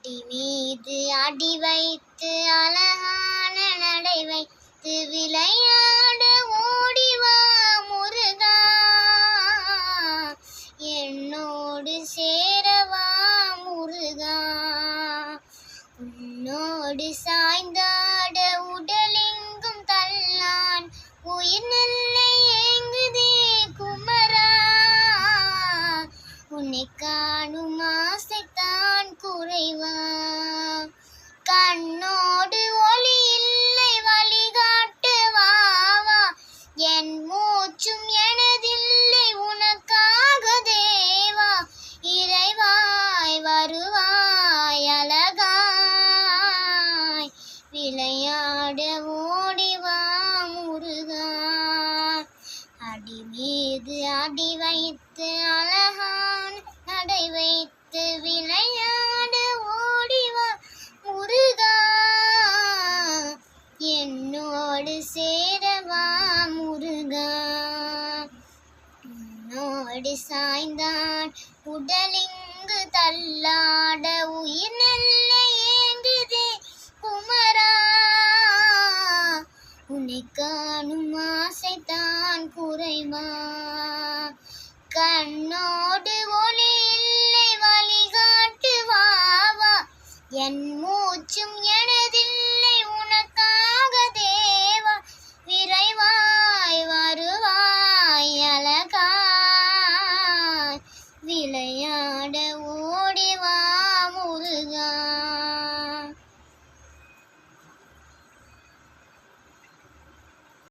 அடி மீது அடி வைத்து அழகான நடை வைத்து விளையாட ஓடிவா முருகா, என்னோடு சேரவா முருகா. உன்னோடு சாய்ந்தாட உடலெங்கும் தள்ளான் உயிர் நல்ல ஏங்குதே குமரா, உன்னை காணும் ஆசைத்தான் குறைவா. கண்ணோடு ஒளி இல்லை வழிகாட்டு வாவா, என் மூச்சும் எனதில்லை உனக்காக தேவா. இறைவாய் வருவாய் அழகாய் விளையாட ஓடிவா முருகா, அடி மீது அடி வைத்து அழகான் நடை வைத்து விளையாட ஓடிவா முருகா, என்னோடு சேரவா முருகா. உன்னோடு சாய்ந்தான் உடலிங்கு தள்ளாட உயிர் நல்ல ஏங்குதே குமரா, உன்னை காணும் ஆசைத்தான் குறைவா. கண்ணோடு ஒளி இல்லை வழிகாட்டு வாவா, என்